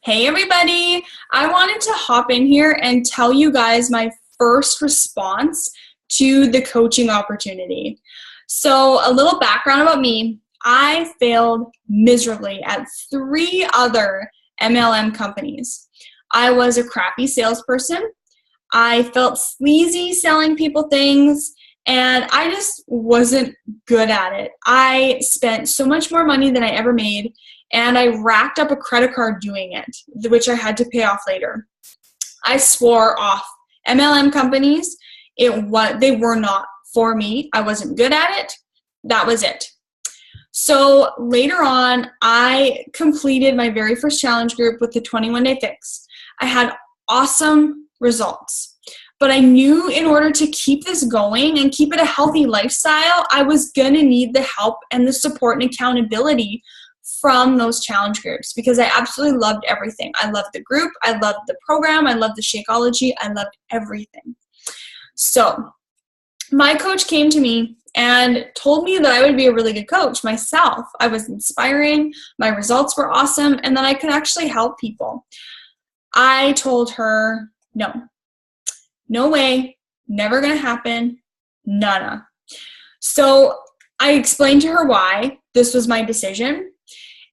Hey everybody, I wanted to hop in here and tell you guys my first response to the coaching opportunity. So a little background about me, I failed miserably at 3 other MLM companies. I was a crappy salesperson. I felt sleazy selling people things, and I just wasn't good at it. I spent so much more money than I ever made, and I racked up a credit card doing it, which I had to pay off later. I swore off MLM companies. They were not for me. I wasn't good at it. That was it. So later on, I completed my very first challenge group with the 21-day fix. I had awesome results. But I knew in order to keep this going and keep it a healthy lifestyle, I was going to need the help and the support and accountability from those challenge groups because I absolutely loved everything. I loved the group. I loved the program. I loved the Shakeology. I loved everything. So my coach came to me and told me that I would be a really good coach myself. I was inspiring. My results were awesome. And that I could actually help people. I told her, no way, never going to happen, nada. So I explained to her why this was my decision.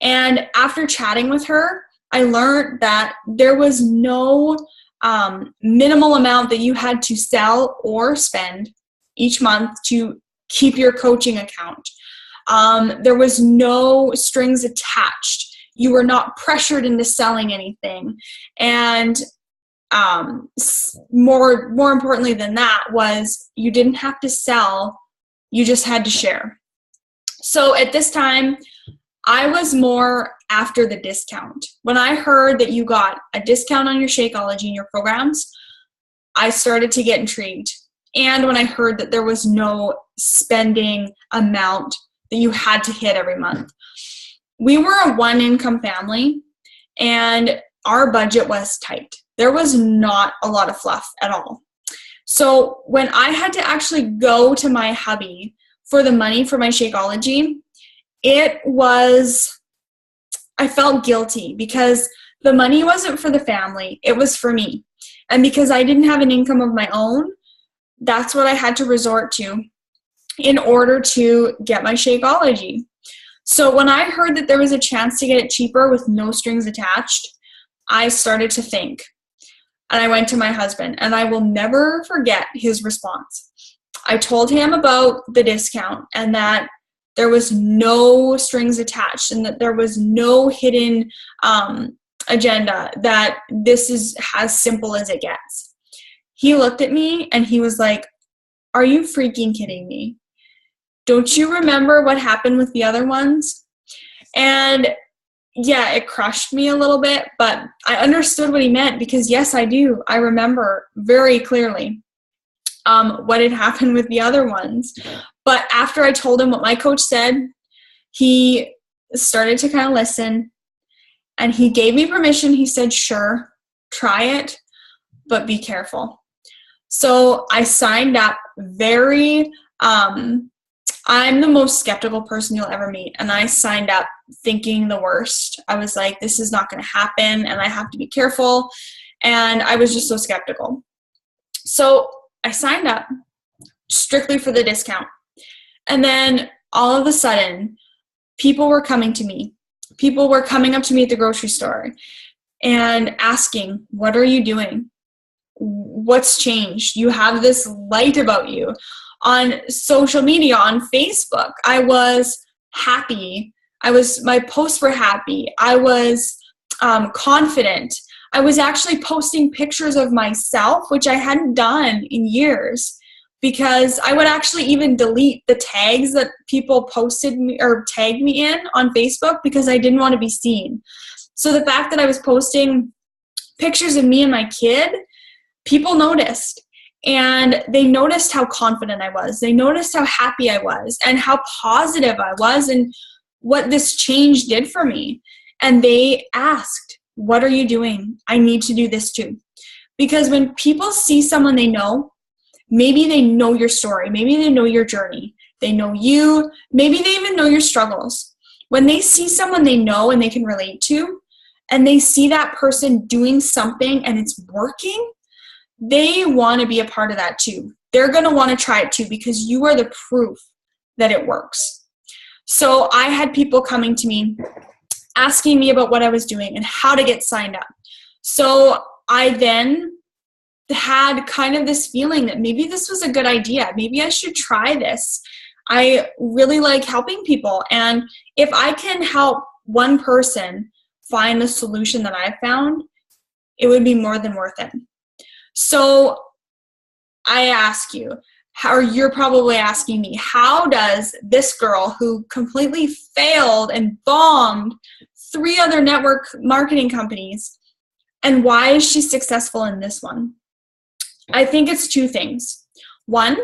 And after chatting with her, I learned that there was no minimal amount that you had to sell or spend each month to keep your coaching account. There was no strings attached. You were not pressured into selling anything. And more importantly than that was you didn't have to sell, you just had to share. So at this time, I was more after the discount. When I heard that you got a discount on your Shakeology and your programs, I started to get intrigued. And when I heard that there was no spending amount that you had to hit every month. We were a one-income family, and our budget was tight. There was not a lot of fluff at all. So when I had to actually go to my hubby for the money for my Shakeology, I felt guilty because the money wasn't for the family, it was for me. And because I didn't have an income of my own, that's what I had to resort to in order to get my Shakeology. So when I heard that there was a chance to get it cheaper with no strings attached, I started to think. And I went to my husband, and I will never forget his response. I told him about the discount and that there was no strings attached and that there was no hidden agenda, that this is as simple as it gets. He looked at me and he was like, "Are you freaking kidding me? Don't you remember what happened with the other ones?" And yeah, it crushed me a little bit, but I understood what he meant because yes, I do. I remember very clearly what had happened with the other ones. But after I told him what my coach said, he started to kind of listen, and he gave me permission. He said, "Sure, try it, but be careful." So I signed up I'm the most skeptical person you'll ever meet, and I signed up thinking the worst. I was like, this is not going to happen, and I have to be careful, and I was just so skeptical. So I signed up strictly for the discount, and then all of a sudden, people were coming to me. People were coming up to me at the grocery store and asking, "What are you doing? What's changed? You have this light about you." On social media, on Facebook, I was happy. My posts were happy. I was confident. I was actually posting pictures of myself, which I hadn't done in years, because I would actually even delete the tags that people posted me or tagged me in on Facebook because I didn't want to be seen. So the fact that I was posting pictures of me and my kid, people noticed. And they noticed how confident I was. They noticed how happy I was and how positive I was and what this change did for me. And they asked, "What are you doing? I need to do this too." Because when people see someone they know, maybe they know your story, maybe they know your journey, they know you, maybe they even know your struggles. When they see someone they know and they can relate to, and they see that person doing something and it's working, they want to be a part of that too. They're going to want to try it too because you are the proof that it works. So I had people coming to me asking me about what I was doing and how to get signed up. So I then had kind of this feeling that maybe this was a good idea. Maybe I should try this. I really like helping people. And if I can help one person find the solution that I found, it would be more than worth it. So I ask you, or you're probably asking me, how does this girl who completely failed and bombed 3 other network marketing companies, and why is she successful in this one? I think it's 2 things. One,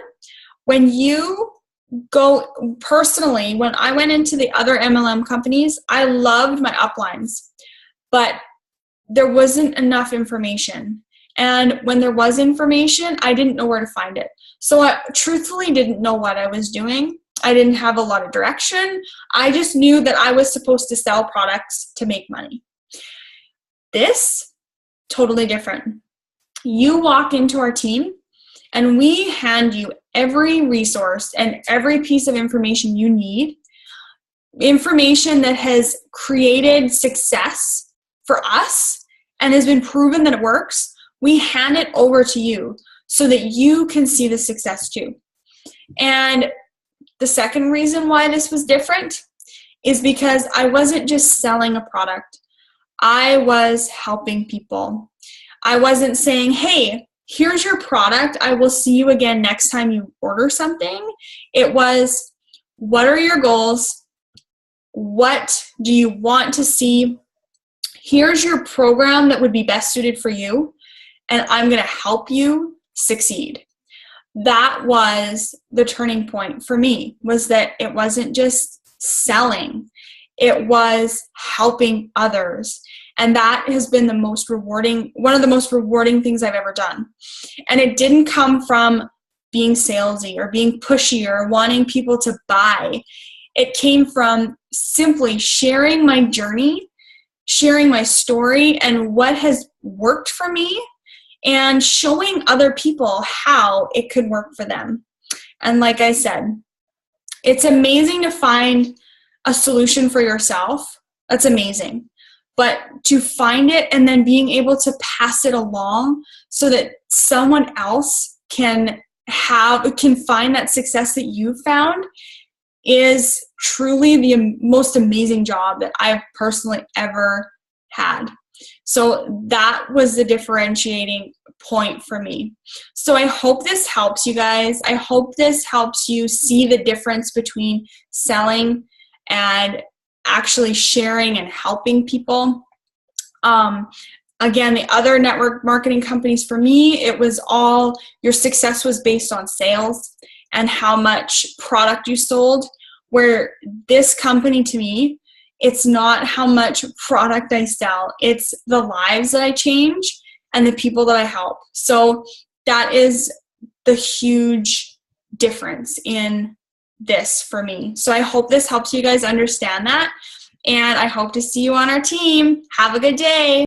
when you go personally, when I went into the other MLM companies, I loved my uplines, but there wasn't enough information. And when there was information, I didn't know where to find it. So I truthfully didn't know what I was doing. I didn't have a lot of direction. I just knew that I was supposed to sell products to make money. This, totally different. You walk into our team and we hand you every resource and every piece of information you need, information that has created success for us and has been proven that it works. We hand it over to you so that you can see the success too. And the second reason why this was different is because I wasn't just selling a product. I was helping people. I wasn't saying, hey, here's your product. I will see you again next time you order something. It was, what are your goals? What do you want to see? Here's your program that would be best suited for you, and I'm going to help you succeed. That was the turning point for me, was that it wasn't just selling. It was helping others. And that has been the most rewarding, one of the most rewarding things I've ever done. And it didn't come from being salesy or being pushy or wanting people to buy. It came from simply sharing my journey, sharing my story and what has worked for me, and showing other people how it could work for them. And like I said, it's amazing to find a solution for yourself. That's amazing. But to find it and then being able to pass it along so that someone else can find that success that you found is truly the most amazing job that I've personally ever had. So that was the differentiating point for me. So I hope this helps you guys. I hope this helps you see the difference between selling and actually sharing and helping people. Again, the other network marketing companies, for me, it was all your success was based on sales and how much product you sold, where this company, to me, it's not how much product I sell. It's the lives that I change and the people that I help. So that is the huge difference in this for me. So I hope this helps you guys understand that. And I hope to see you on our team. Have a good day.